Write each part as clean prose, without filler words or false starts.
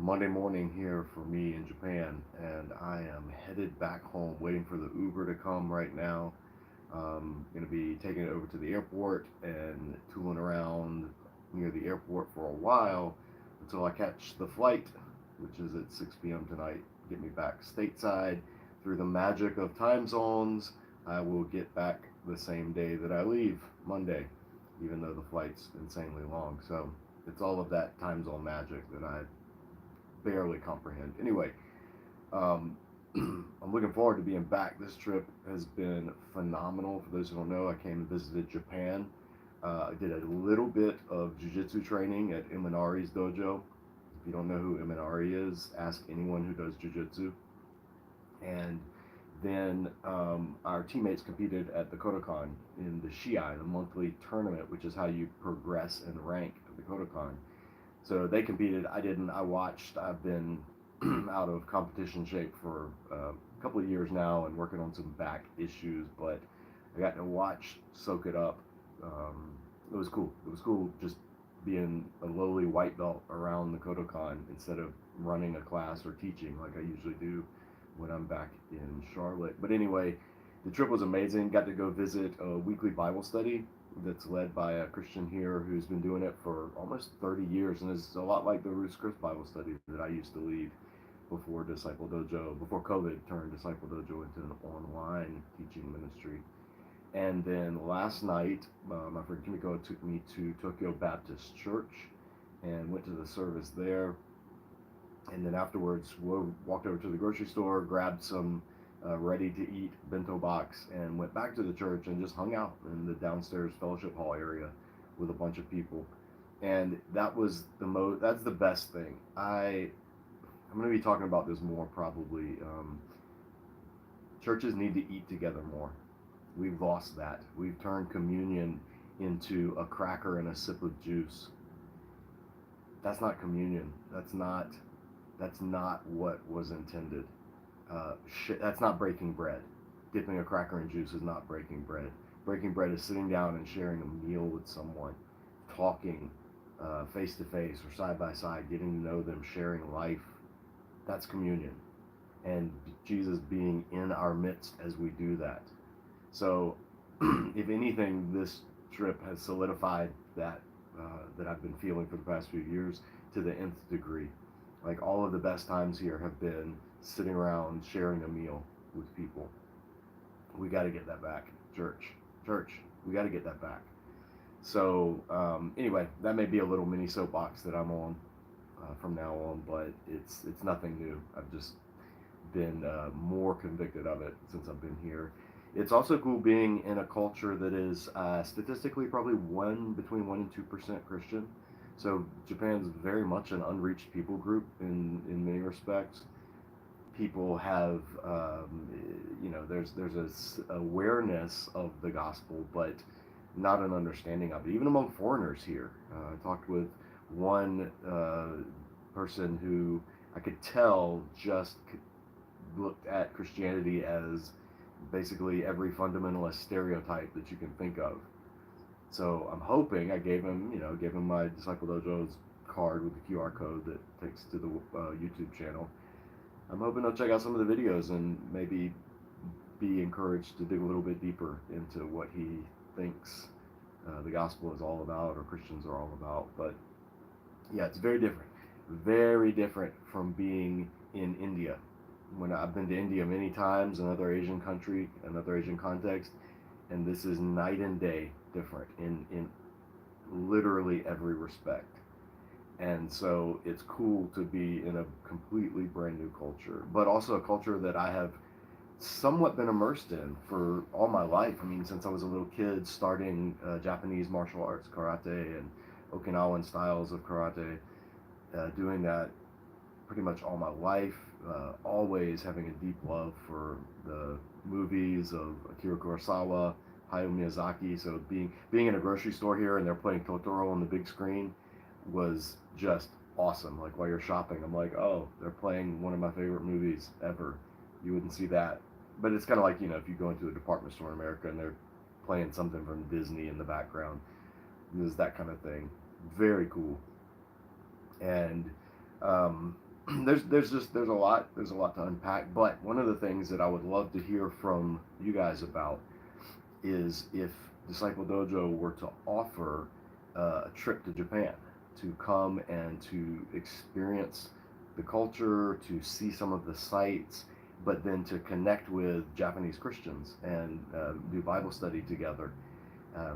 Monday morning here for me in Japan, and I am headed back home, waiting for the Uber to come right now. Going to be taking it over to the airport and tooling around near the airport for a while until I catch the flight, which is at 6 p.m. tonight, get me back stateside. Through the magic of time zones, I will get back the same day that I leave, Monday, even though the flight's insanely long. So it's all of that time zone magic that I barely comprehend. Anyway, um, I'm looking forward to being back. This trip has been phenomenal. For those who don't know, I came and visited Japan. I did a little bit of jiu-jitsu training at Imanari's dojo. If you don't know who Imanari is, ask anyone who does jiu-jitsu. And then our teammates competed at the Kodokan in the Shiai, the monthly tournament, which is how you progress and rank at the Kodokan. So they competed. I didn't. I watched. I've been out of competition shape for a couple of years now and working on some back issues, but I got to watch, soak it up. It was cool. It was cool just being a lowly white belt around the Kodokan instead of running a class or teaching like I usually do when I'm back in Charlotte. But anyway, the trip was amazing. Got to go visit a weekly Bible study that's led by a Christian here who's been doing it for almost 30 years, and it's a lot like the Ruth's Chris Bible study that I used to lead before DiscipleDojo, before COVID turned DiscipleDojo into an online teaching ministry. And then last night, my friend Kimiko took me to Tokyo Baptist Church and went to the service there. And then afterwards, we walked over to the grocery store, grabbed some ready-to-eat bento box, and went back to the church and just hung out in the downstairs fellowship hall area with a bunch of people. And that was that's the best thing. I'm going to be talking about this more probably. Churches need to eat together more. We've lost that. We've turned communion into a cracker and a sip of juice. That's not communion. That's not what was intended. That's not breaking bread. Dipping a cracker in juice is not breaking bread. Breaking bread is sitting down and sharing a meal with someone, talking face to face or side by side, getting to know them, sharing life. That's communion. And Jesus being in our midst as we do that. So, if anything, this trip has solidified that I've been feeling for the past few years to the nth degree. Like, all of the best times here have been sitting around sharing a meal with people. We got to get that back, church. We got to get that back. So anyway, that may be a little mini soapbox that I'm on from now on, but it's nothing new. I've just been more convicted of it since I've been here. It's also cool being in a culture that is statistically probably between 1% and 2% Christian. So Japan's very much an unreached people group in many respects. People have, there's a awareness of the gospel, but not an understanding of it. Even among foreigners here, I talked with one person who I could tell just looked at Christianity as basically every fundamentalist stereotype that you can think of. So I'm hoping I gave him my Disciple Dojo's card with the QR code that takes to the YouTube channel. I'm hoping he'll check out some of the videos and maybe be encouraged to dig a little bit deeper into what he thinks the gospel is all about or Christians are all about. But yeah, it's very different from being in India. When I've been to India many times, another Asian country, another Asian context, and this is night and day different in literally every respect. And so it's cool to be in a completely brand new culture, but also a culture that I have somewhat been immersed in for all my life. I mean, since I was a little kid, starting Japanese martial arts, karate, and Okinawan styles of karate, doing that pretty much all my life, always having a deep love for the movies of Akira Kurosawa, Hayao Miyazaki. So being in a grocery store here and they're playing Totoro on the big screen was just awesome. Like, while you're shopping, I'm like, oh, they're playing one of my favorite movies ever. You wouldn't see that. But it's kind of like, if you go into a department store in America and they're playing something from Disney in the background. There's that kind of thing. Very cool. And there's a lot to unpack. But one of the things that I would love to hear from you guys about is if Disciple Dojo were to offer a trip to Japan, to come and to experience the culture, to see some of the sites, but then to connect with Japanese Christians and do Bible study together.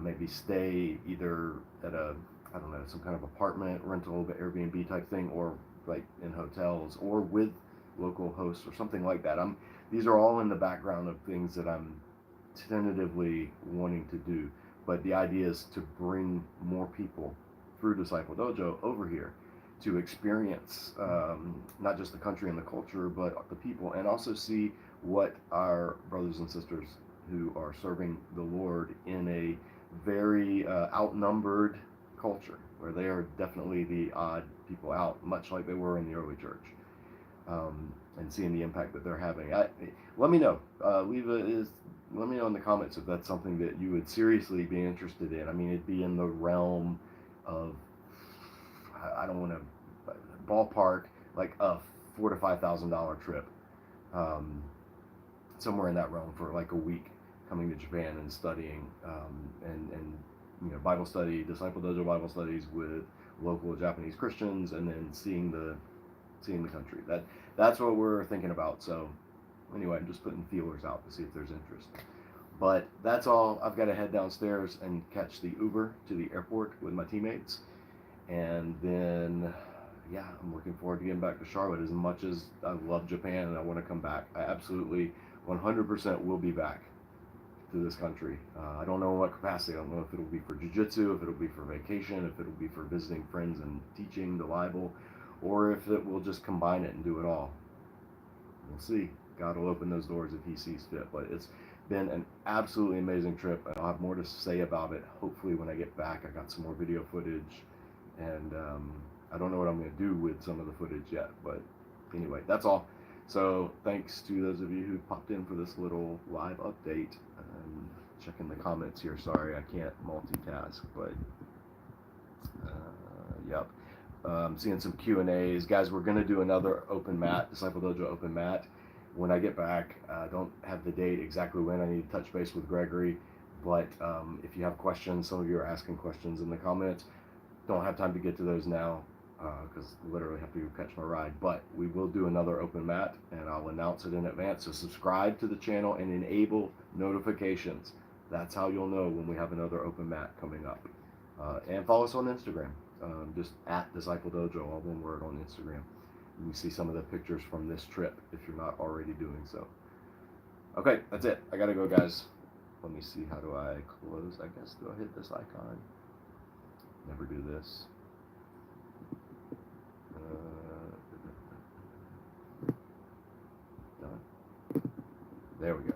Maybe stay either at a, I don't know, some kind of apartment, rental, Airbnb type thing, or like in hotels, or with local hosts or something like that. These are all in the background of things that I'm tentatively wanting to do. But the idea is to bring more people through Disciple Dojo over here to experience not just the country and the culture, but the people, and also see what our brothers and sisters who are serving the Lord in a very outnumbered culture, where they are definitely the odd people out, much like they were in the early church, and seeing the impact that they're having. Let me know. Let me know in the comments if that's something that you would seriously be interested in. I mean, it'd be in the realm of, I don't want to ballpark, like a $4,000 to $5,000 trip, somewhere in that realm for like a week, coming to Japan and studying, and Bible study, Disciple Dojo Bible studies with local Japanese Christians, and then seeing the country. That's what we're thinking about. So anyway, I'm just putting feelers out to see if there's interest. But that's all. I've got to head downstairs and catch the Uber to the airport with my teammates, and then yeah, I'm looking forward to getting back to Charlotte. As much as I love Japan and I want to come back, I absolutely 100% will be back to this country. I don't know in what capacity. I don't know if it'll be for jiu-jitsu, if it'll be for vacation, if it'll be for visiting friends and teaching the Bible, or if it will just combine it and do it all. We'll see. God will open those doors if he sees fit. But it's been an absolutely amazing trip, and I'll have more to say about it hopefully when I get back. I got some more video footage, and I don't know what I'm going to do with some of the footage yet, but anyway, that's all. So thanks to those of you who popped in for this little live update. Checking the comments here. Sorry, I can't multitask, but yep. Seeing some Q&As. Guys, we're going to do another open mat, Disciple Dojo open mat. When I get back, I don't have the date exactly when. I need to touch base with Gregory, but if you have questions, some of you are asking questions in the comments. Don't have time to get to those now, because literally have to catch my ride, but we will do another open mat, and I'll announce it in advance. So subscribe to the channel and enable notifications. That's how you'll know when we have another open mat coming up. And follow us on Instagram, just at Disciple Dojo, all one word, on Instagram. You can see some of the pictures from this trip if you're not already doing so. Okay, that's it. I gotta go, guys. Let me see, how do I close? I guess, do I hit this icon? Never do this. Done. There we go.